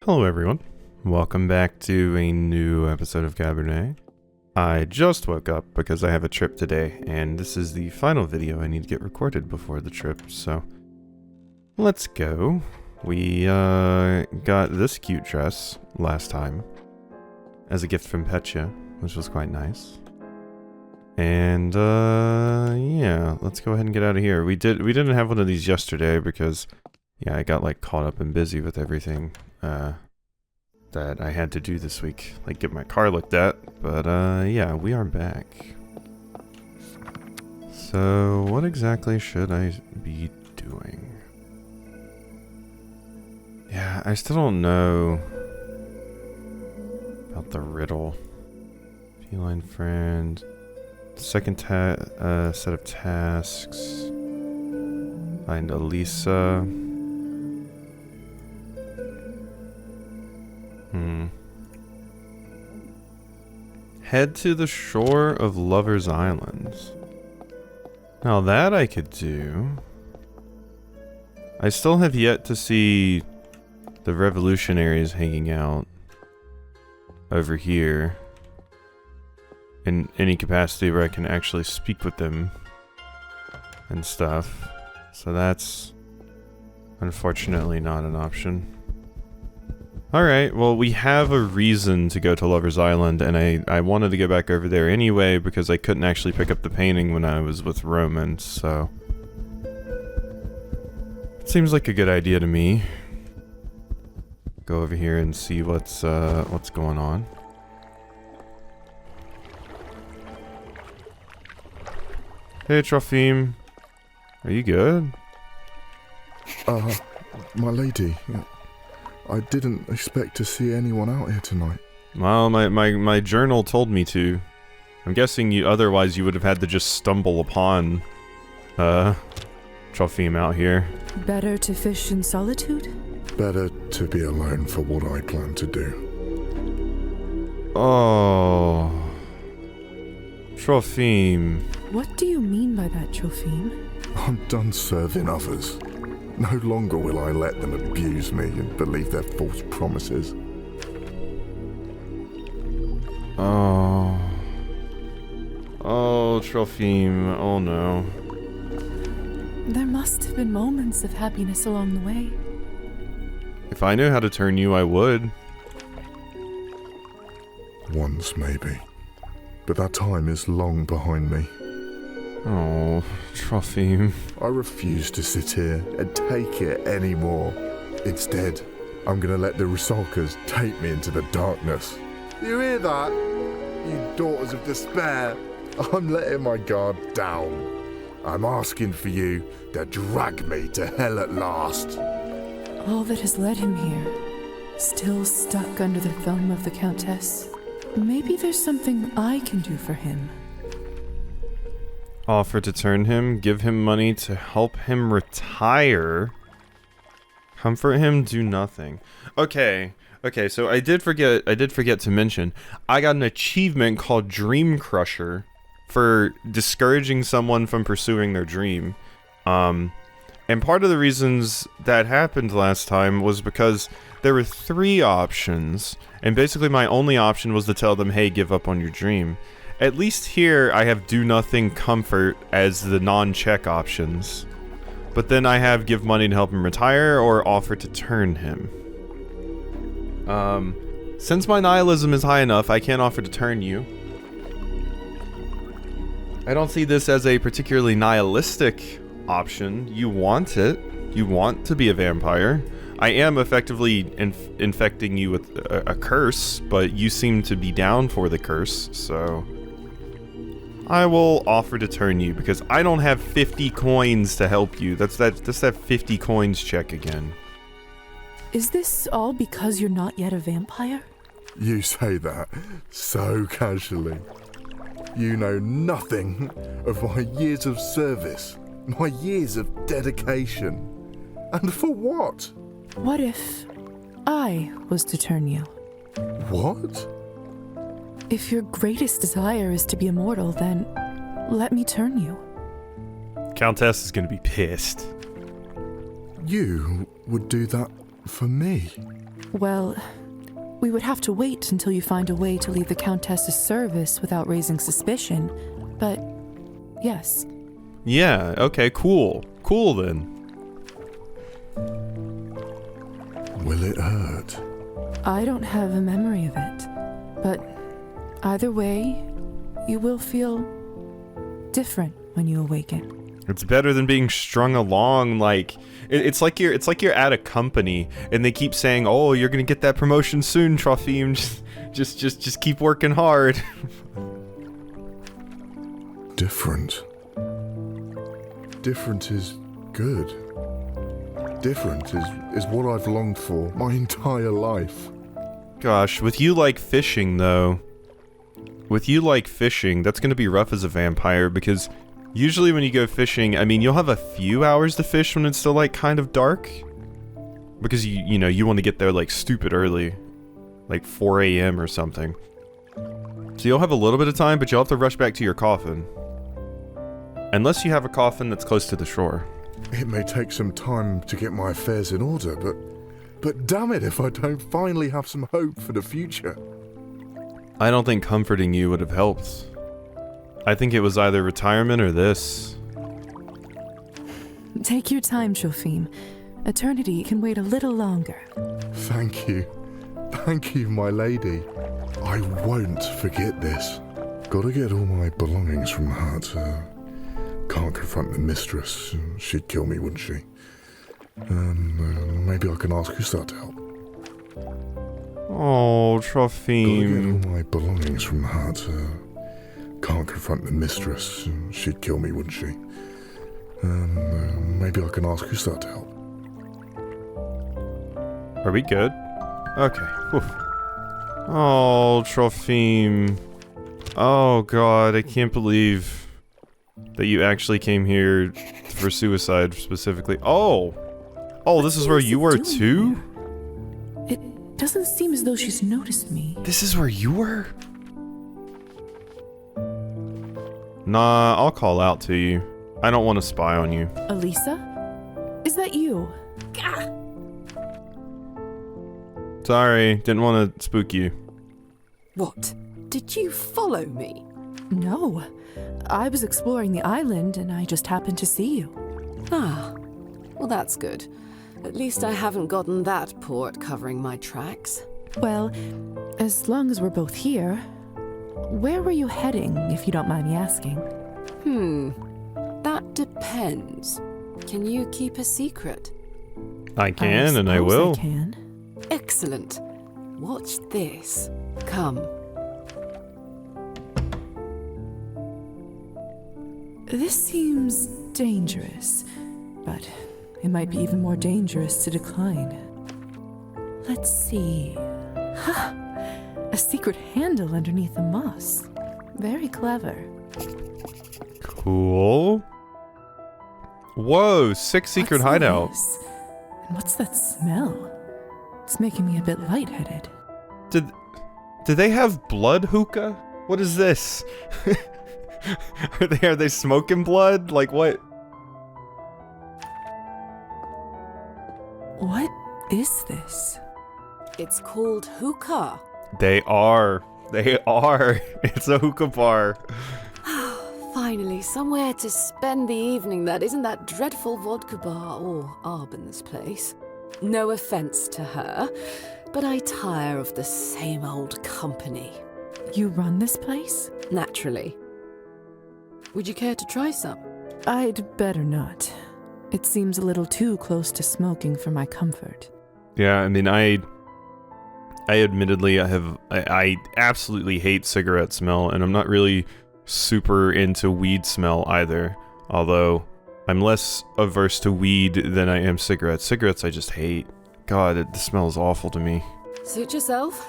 Hello everyone, welcome back to a new episode of Cabernet. I just woke up because I have a trip today, and this is the final video I need to get recorded before the trip, so let's go. We got this cute dress last time as a gift from Petya, which was quite nice. And yeah, let's go ahead and get out of here. We didn't have one of these yesterday because yeah, I got like caught up and busy with everything that I had to do this week, like get my car looked at, but yeah, we are back. So what exactly should I be doing? Yeah, I still don't know about the riddle. Feline friend. Second set of tasks. Find Alisa. Head to the shore of Lover's Island. Now that I could do. I still have yet to see the revolutionaries hanging out over here in any capacity where I can actually speak with them and stuff. So that's unfortunately not an option. Alright, well we have a reason to go to Lover's Island, and I wanted to go back over there anyway because I couldn't actually pick up the painting when I was with Roman, so it seems like a good idea to me. Go over here and see what's going on. Hey Trophim, are you good? My lady, I didn't expect to see anyone out here tonight. Well, my journal told me to. I'm guessing otherwise you would have had to just stumble upon, Trophim out here. Better to fish in solitude? Better to be alone for what I plan to do. Oh. Trophim. What do you mean by that, Trophim? I'm done serving others. No longer will I let them abuse me and believe their false promises. Oh. Oh, Trophim. Oh no. There must have been moments of happiness along the way. If I knew how to turn you, I would. Once, maybe. But that time is long behind me. Oh, Trophim. I refuse to sit here and take it anymore. Instead, I'm gonna let the Rusalkas take me into the darkness. You hear that? You daughters of despair. I'm letting my guard down. I'm asking for you to drag me to hell at last. All that has led him here, still stuck under the thumb of the Countess. Maybe there's something I can do for him. Offer to turn him, give him money to help him retire. Comfort him, do nothing. Okay, so I did forget to mention, I got an achievement called Dream Crusher for discouraging someone from pursuing their dream. And part of the reasons that happened last time was because there were 3 options, and basically my only option was to tell them, hey, give up on your dream. At least here, I have do nothing, comfort as the non-check options. But then I have give money to help him retire or offer to turn him. Since my nihilism is high enough, I can't offer to turn you. I don't see this as a particularly nihilistic option. You want it. You want to be a vampire. I am effectively infecting you with a curse, but you seem to be down for the curse, so I will offer to turn you because I don't have 50 coins to help you. That's that 50 coins check again. Is this all because you're not yet a vampire? You say that so casually. You know nothing of my years of service, my years of dedication. And for what? What if I was to turn you? What? If your greatest desire is to be immortal, then let me turn you. Countess is gonna be pissed. You would do that for me? Well, we would have to wait until you find a way to leave the Countess's service without raising suspicion. But, yes. Yeah, okay, cool. Cool then. Will it hurt? I don't have a memory of it. But either way, you will feel different when you awaken. It's better than being strung along like it's like you're at a company and they keep saying, "Oh, you're gonna get that promotion soon, Trophim. Just keep working hard." Different. Different is good. Different is what I've longed for my entire life. Gosh, with you like fishing though. With you like fishing, that's gonna be rough as a vampire because usually when you go fishing, I mean, you'll have a few hours to fish when it's still like kind of dark. Because you know, you want to get there like stupid early. Like 4 a.m. or something. So you'll have a little bit of time, but you'll have to rush back to your coffin. Unless you have a coffin that's close to the shore. It may take some time to get my affairs in order, but damn it if I don't finally have some hope for the future. I don't think comforting you would have helped. I think it was either retirement or this. Take your time, Trophim. Eternity can wait a little longer. Thank you. Thank you, my lady. I won't forget this. Gotta get all my belongings from the hut. Can't confront the mistress. She'd kill me, wouldn't she? Maybe I can ask Hussar to help. Oh, Gotta Trophim. get all my belongings from the hut. Can't confront the mistress. She'd kill me, wouldn't she? Maybe I can ask Hussar to help. Are we good? Okay. Whew. Oh, Trophim. Oh god, I can't believe that you actually came here for suicide specifically. Oh! Oh, this is where you were too? It doesn't seem as though she's noticed me. This is where you were? Nah, I'll call out to you. I don't want to spy on you. Alisa? Is that you? Gah! Sorry, didn't want to spook you. What? Did you follow me? No. I was exploring the island and I just happened to see you. Ah, well that's good. At least I haven't gotten that poor at covering my tracks. Well, as long as we're both here, where were you heading, if you don't mind me asking? That depends. Can you keep a secret? I can, and I will. I can. Excellent. Watch this. Come. This seems dangerous, but it might be even more dangerous to decline. Let's see. Ha! A secret handle underneath the moss. Very clever. Cool. Whoa, 6 secret What's hideout. this? And what's that smell? It's making me a bit lightheaded. Did they have blood hookah? What is this? Are they smoking blood? Like what? What is this? It's called hookah. They are. It's a hookah bar. Finally, somewhere to spend the evening that isn't that dreadful vodka bar or Arbon's place. No offense to her, but I tire of the same old company. You run this place? Naturally. Would you care to try some? I'd better not. It seems a little too close to smoking for my comfort. Yeah, I mean, I admittedly, I absolutely hate cigarette smell, and I'm not really super into weed smell either. Although, I'm less averse to weed than I am cigarettes. Cigarettes I just hate. God, the smell is awful to me. Suit yourself.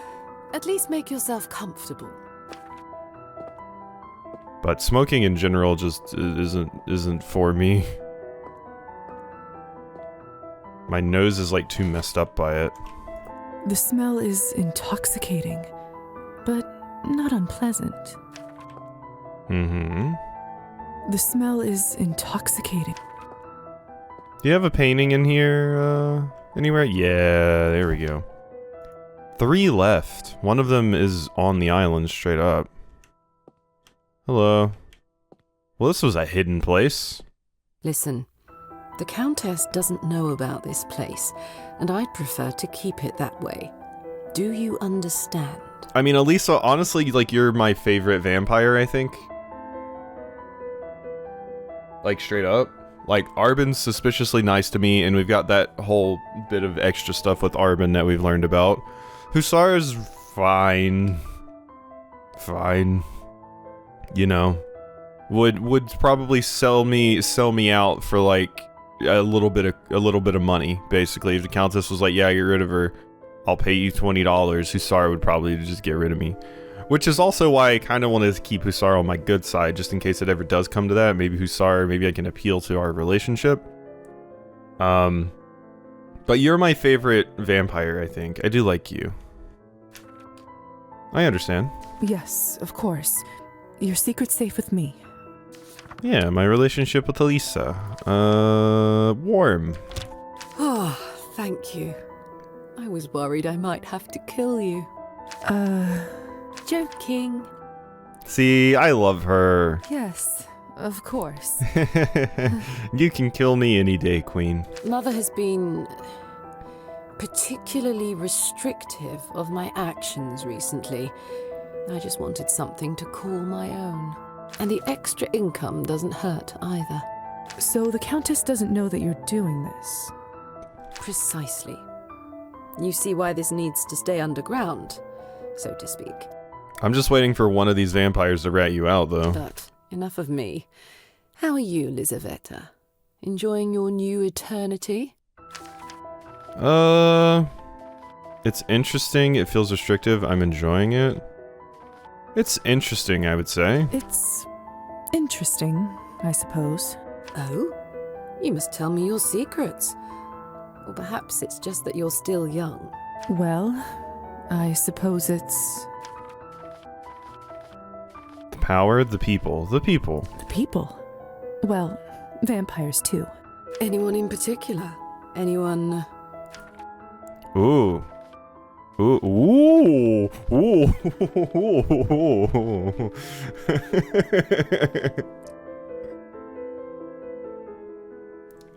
At least make yourself comfortable. But smoking in general just isn't for me. My nose is like too messed up by it. The smell is intoxicating, but not unpleasant. Mm-hmm. The smell is intoxicating. Do you have a painting in here, anywhere? Yeah, there we go. 3 left. One of them is on the island straight up. Hello. Well, this was a hidden place. Listen, the Countess doesn't know about this place, and I'd prefer to keep it that way. Do you understand? I mean, Alisa, honestly, like, you're my favorite vampire, I think. Like, straight up. Like, Arbin's suspiciously nice to me, and we've got that whole bit of extra stuff with Arbin that we've learned about. Hussar's fine. Fine. You know. Would probably sell me out for, like, a little bit of money, basically. If the Countess was like, yeah, get rid of her, I'll pay you $20, Hussar would probably just get rid of me. Which is also why I kind of wanted to keep Hussar on my good side, just in case it ever does come to that. Maybe Hussar, maybe I can appeal to our relationship. But you're my favorite vampire, I think. I do like you. I understand. Yes, of course. Your secret's safe with me. Yeah, my relationship with Alisa. Warm. Oh, thank you. I was worried I might have to kill you. Joking. See, I love her. Yes, of course. You can kill me any day, Queen. Mother has been particularly restrictive of my actions recently. I just wanted something to call my own. And the extra income doesn't hurt either. So the Countess doesn't know that you're doing this? Precisely. You see why this needs to stay underground, so to speak. I'm just waiting for one of these vampires to rat you out, though. But enough of me. How are you, Lizaveta? Enjoying your new eternity? It's interesting. It feels restrictive. I'm enjoying it. It's interesting, I would say. It's interesting, I suppose. Oh? You must tell me your secrets. Or perhaps it's just that you're still young. Well, I suppose it's... The power, the people, the people. the people. Well, vampires too. Anyone in particular? Anyone... Ooh. Ooh. Ooh. Ooh.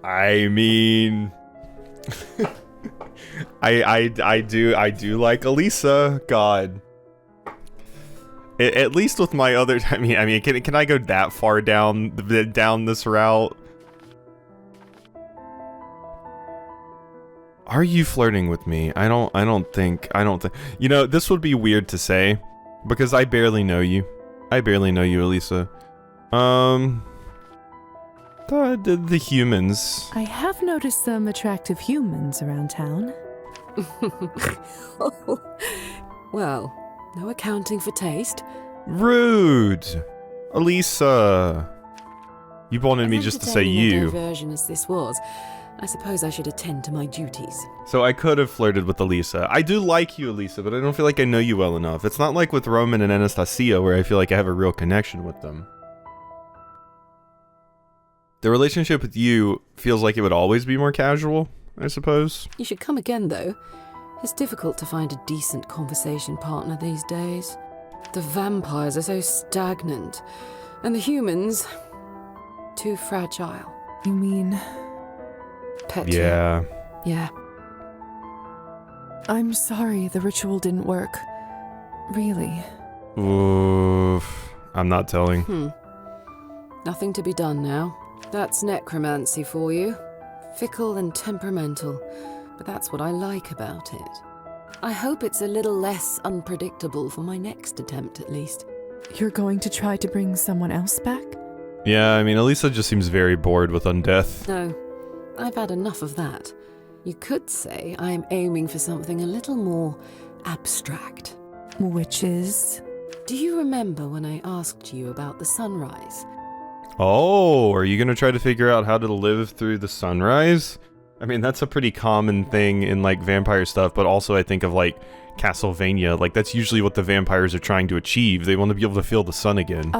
I mean... I do like Alisa. God. At least with my other... I mean, can I go that far down this route? Are you flirting with me? I don't think. You know, this would be weird to say, because I barely know you. I barely know you, Alisa. The humans. I have noticed some attractive humans around town. Well, no accounting for taste. Rude. Alisa. You wanted me just to say you. Diversion as this was, I suppose I should attend to my duties. So I could have flirted with Alisa. I do like you, Alisa, but I don't feel like I know you well enough. It's not like with Roman and Anastasia where I feel like I have a real connection with them. The relationship with you feels like it would always be more casual, I suppose. You should come again, though. It's difficult to find a decent conversation partner these days. The vampires are so stagnant, and the humans... too fragile. You mean... Petra. Yeah. Yeah. I'm sorry the ritual didn't work. Really. Oof. I'm not telling. Nothing to be done now. That's necromancy for you. Fickle and temperamental, but that's what I like about it. I hope it's a little less unpredictable for my next attempt, at least. You're going to try to bring someone else back? Yeah, I mean, Alisa just seems very bored with undeath. No, I've had enough of that. You could say I am aiming for something a little more abstract. Which is... Do you remember when I asked you about the sunrise? Oh, are you gonna try to figure out how to live through the sunrise? I mean, that's a pretty common thing in, like, vampire stuff, but also I think of, like, Castlevania. Like, that's usually what the vampires are trying to achieve. They want to be able to feel the sun again.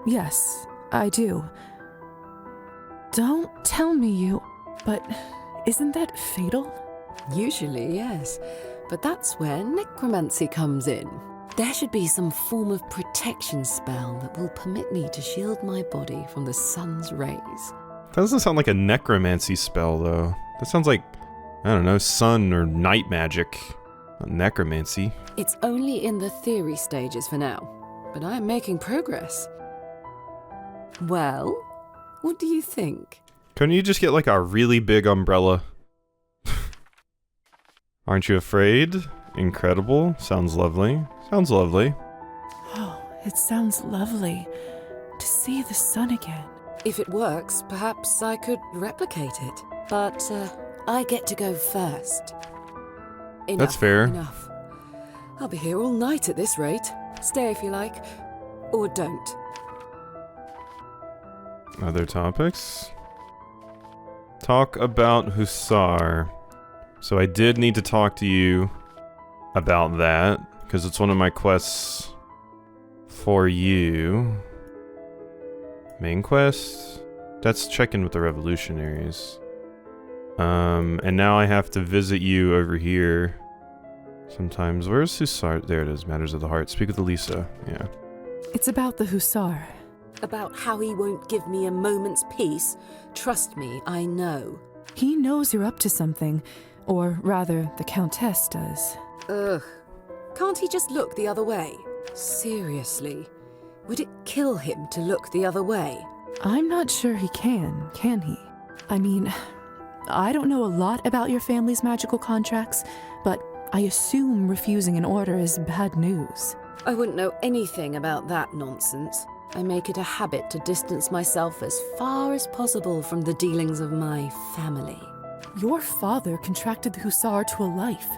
Yes, I do. Don't tell me you... But isn't that fatal? Usually, yes. But that's where necromancy comes in. There should be some form of protection spell that will permit me to shield my body from the sun's rays. That doesn't sound like a necromancy spell, though. That sounds like, I don't know, sun or night magic. Not necromancy. It's only in the theory stages for now, but I am making progress. Well, what do you think? Couldn't you just get like a really big umbrella? Aren't you afraid? Incredible. Sounds lovely. Sounds lovely. Oh, it sounds lovely to see the sun again. If it works, perhaps I could replicate it. But I get to go first. Enough, That's fair. Enough. I'll be here all night at this rate. Stay if you like, or don't. Other topics? Talk about Hussar. So I did need to talk to you about that, because it's one of my quests for you. Main quest? That's checking with the revolutionaries. And now I have to visit you over here. Sometimes. Where's Hussar? There it is. Matters of the Heart. Speak with Alisa. Yeah. It's about the Hussar. About how he won't give me a moment's peace? Trust me, I know. He knows you're up to something. Or rather, the Countess does. Ugh. Can't he just look the other way? Seriously. Would it kill him to look the other way? I'm not sure he can he? I mean, I don't know a lot about your family's magical contracts, but I assume refusing an order is bad news. I wouldn't know anything about that nonsense. I make it a habit to distance myself as far as possible from the dealings of my family. Your father contracted the Hussar to a life,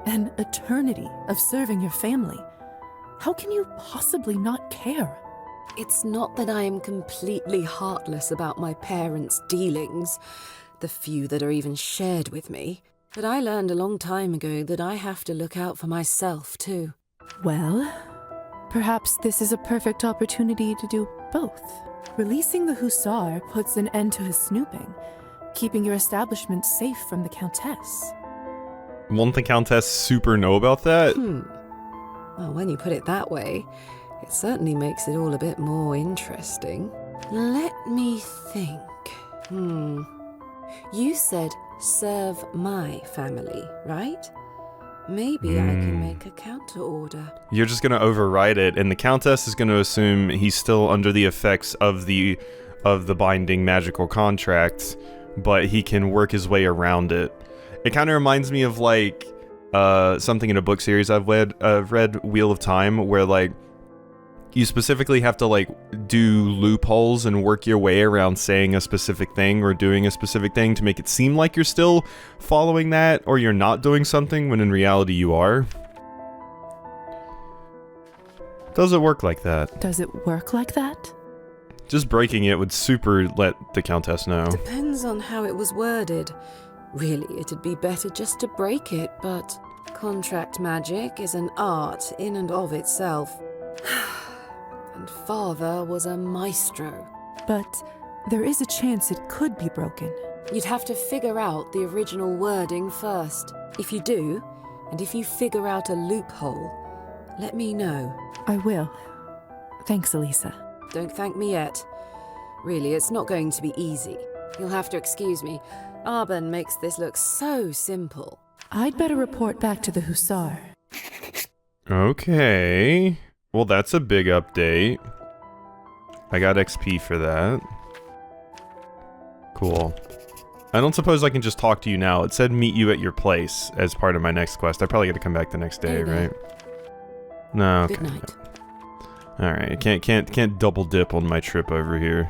an eternity of serving your family. How can you possibly not care? It's not that I am completely heartless about my parents' dealings, the few that are even shared with me, but I learned a long time ago that I have to look out for myself too. Well, perhaps this is a perfect opportunity to do both. Releasing the Hussar puts an end to his snooping, keeping your establishment safe from the Countess. Won't the Countess super know about that? Well, when you put it that way, it certainly makes it all a bit more interesting. Let me think. You said serve my family, right? Maybe I can make a counter order. You're just gonna override it, and the Countess is gonna assume he's still under the effects of the binding magical contract, but he can work his way around it. It kind of reminds me of like something in a book series I've read, Wheel of Time, where like you specifically have to like do loopholes and work your way around saying a specific thing or doing a specific thing to make it seem like you're still following that or you're not doing something when in reality you are. Does it work like that? Does it work like that? Just breaking it would super let the Countess know. Depends on how it was worded. Really, it'd be better just to break it, but contract magic is an art in and of itself. And father was a maestro. But there is a chance it could be broken. You'd have to figure out the original wording first. If you do, and if you figure out a loophole, let me know. I will. Thanks, Alisa. Don't thank me yet. Really, it's not going to be easy. You'll have to excuse me. Arben makes this look so simple. I'd better report back to the Hussar. Okay. Well, that's a big update. I got XP for that. Cool. I don't suppose I can just talk to you now. It said meet you at your place as part of my next quest. I probably got to come back the next day, right? No. Okay. Good night. All right. Can't double dip on my trip over here.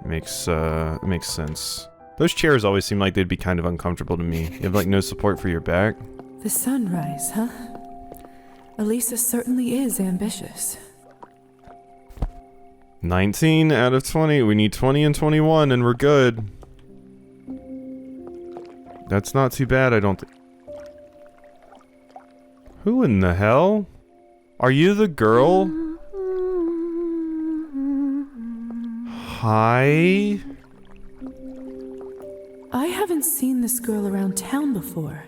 Makes sense. Those chairs always seem like they'd be kind of uncomfortable to me. You have like no support for your back. The sunrise, huh? Alisa certainly is ambitious. 19 out of 20. We need 20 and 21 and we're good. That's not too bad, I don't think. Who in the hell? Are you the girl? Hi? I haven't seen this girl around town before.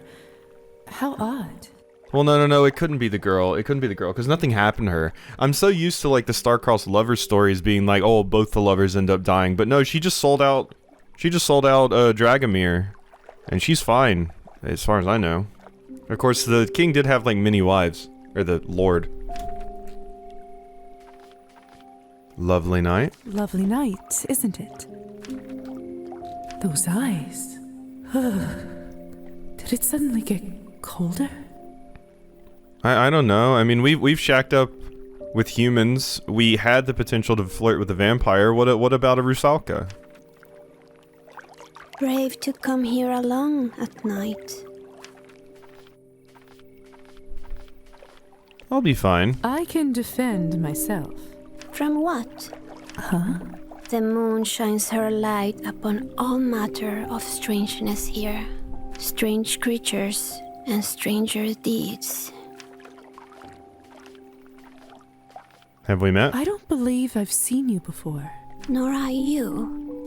How odd. Well, no, it couldn't be the girl. It couldn't be the girl, because nothing happened to her. I'm so used to, like, the star-crossed lover stories being like, oh, both the lovers end up dying. But no, she just sold out Dragomir. And she's fine, as far as I know. Of course, the king did have, like, many wives. Or the lord. Lovely night. Lovely night, isn't it? Those eyes. Did it suddenly get colder? I don't know. I mean, we've shacked up with humans. We had the potential to flirt with a vampire. What about a Rusalka? Brave to come here alone at night. I'll be fine. I can defend myself. From what? Huh? The moon shines her light upon all matter of strangeness here. Strange creatures and stranger deeds. Have we met? I don't believe I've seen you before. Nor I you.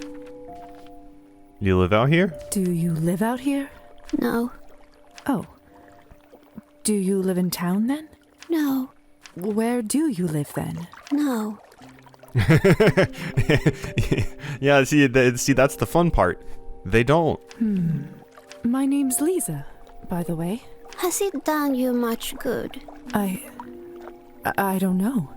You live out here? Do you live out here? No, Oh. Do you live in town then? no, Where do you live then? no. Yeah, see, that's the fun part. They don't. My name's Lisa, by the way. Has it done you much good? I don't know.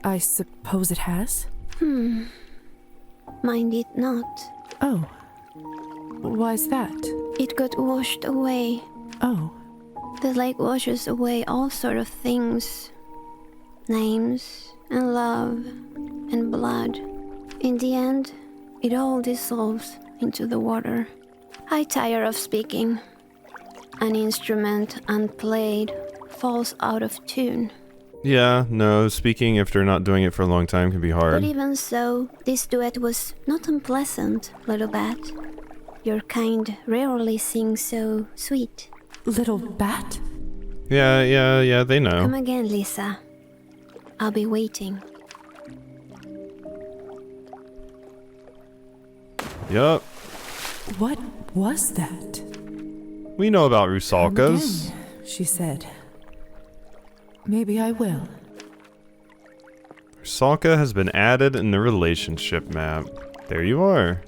I suppose it has. Mind it not. Oh. Why's that? It got washed away. Oh. The lake washes away all sort of things. Names and love and blood. In the end, it all dissolves into the water. I tire of speaking. An instrument unplayed falls out of tune. Yeah, no, speaking after not doing it for a long time can be hard. But even so, this duet was not unpleasant, little bat. Your kind rarely sing so sweet. Little bat? Yeah, they know. Come again, Lisa. I'll be waiting. Yup. What was that? We know about Come Rusalkas. again, she said. Maybe I will. Rusalka has been added in the relationship map. There you are.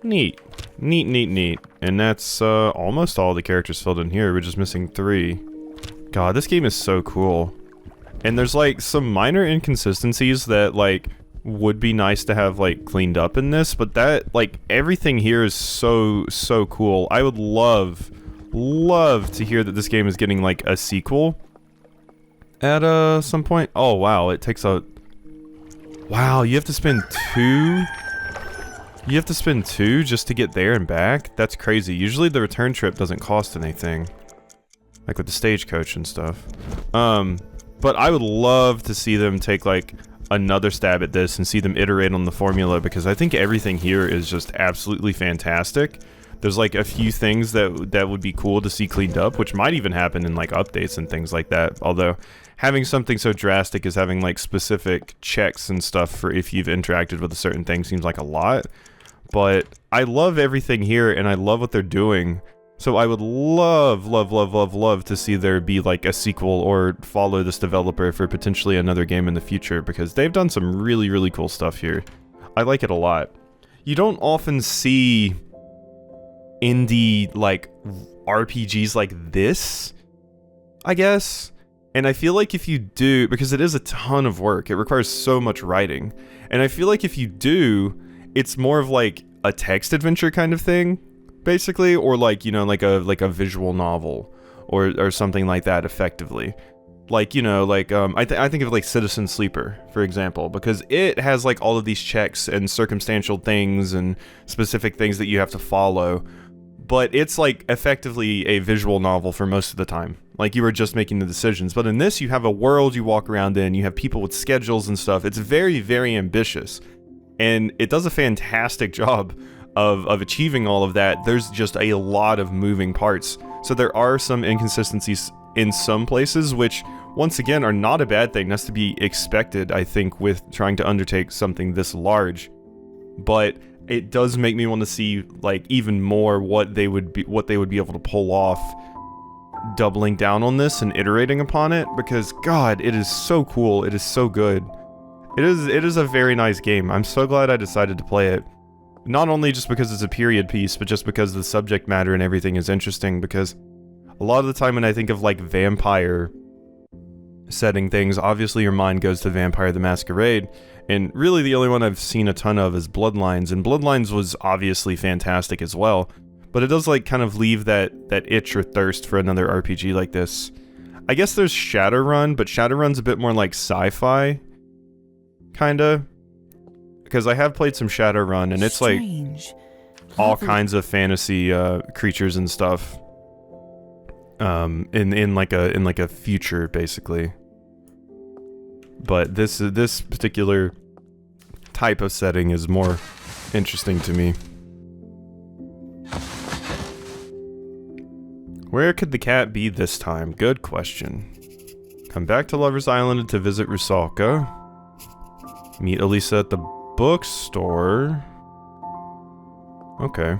Neat. Neat. And that's almost all the characters filled in here. We're just missing 3. God, this game is so cool. And there's like some minor inconsistencies that like would be nice to have like cleaned up in this, but that like everything here is so cool. I would love to hear that this game is getting like a sequel at some point. Oh wow, it takes a wow, you have to spend 2 just to get there and back? That's crazy. Usually the return trip doesn't cost anything. Like with the stagecoach and stuff. But I would love to see them take like another stab at this and see them iterate on the formula, because I think everything here is just absolutely fantastic. There's like a few things that would be cool to see cleaned up, which might even happen in like updates and things like that. Although having something so drastic as having like specific checks and stuff for if you've interacted with a certain thing seems like a lot. But I love everything here and I love what they're doing. So I would love to see there be like a sequel or follow this developer for potentially another game in the future, because they've done some really cool stuff here. I like it a lot. You don't often see indie like RPGs like this, I guess. And I feel like if you do, because it is a ton of work, it requires so much writing. And I feel like if you do, it's more of like a text adventure kind of thing, basically, or like, you know, like a visual novel or something like that effectively. Like, you know, like I think of like Citizen Sleeper, for example, because it has like all of these checks and circumstantial things and specific things that you have to follow, but it's like effectively a visual novel for most of the time. Like you were just making the decisions. But in this, you have a world you walk around in, you have people with schedules and stuff. It's very ambitious, and it does a fantastic job of achieving all of that. There's just a lot of moving parts, so there are some inconsistencies in some places, which once again are not a bad thing. That's to be expected, I think, with trying to undertake something this large. But it does make me want to see, like, even more what they would be able to pull off doubling down on this and iterating upon it, because God, it is so cool. It is so good. It is a very nice game. I'm so glad I decided to play it. Not only just because it's a period piece, but just because the subject matter and everything is interesting, because a lot of the time when I think of, like, vampire setting things, obviously your mind goes to Vampire the Masquerade, and really the only one I've seen a ton of is Bloodlines, and Bloodlines was obviously fantastic as well, but it does, like, kind of leave that itch or thirst for another RPG like this. I guess there's Shadowrun, but Shadowrun's a bit more like sci-fi, kinda, because I have played some Shadowrun, and it's Strange. like all kinds of fantasy creatures and stuff, in like a future, basically. But this particular type of setting is more interesting to me. Where could the cat be this time? Good question. Come back to Lover's Island to visit Rusalka. Meet Alisa at the bookstore. Okay.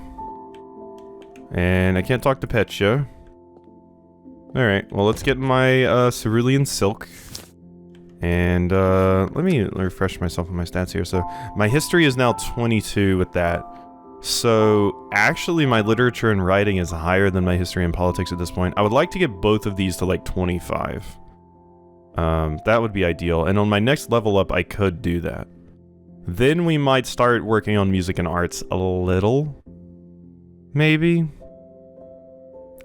And I can't talk to Petya. Alright, well, let's get my cerulean silk. And let me refresh myself on my stats here. So my history is now 22 with that. So actually my literature and writing is higher than my history and politics at this point. I would like to get both of these to like 25. That would be ideal. And on my next level up, I could do that. Then we might start working on music and arts a little. Maybe.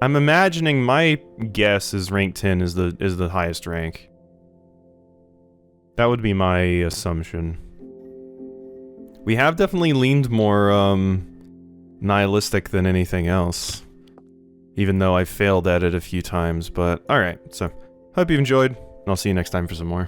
I'm imagining, my guess is rank 10 is the highest rank. That would be my assumption. We have definitely leaned more nihilistic than anything else. Even though I failed at it a few times, but alright, so hope you've enjoyed, and I'll see you next time for some more.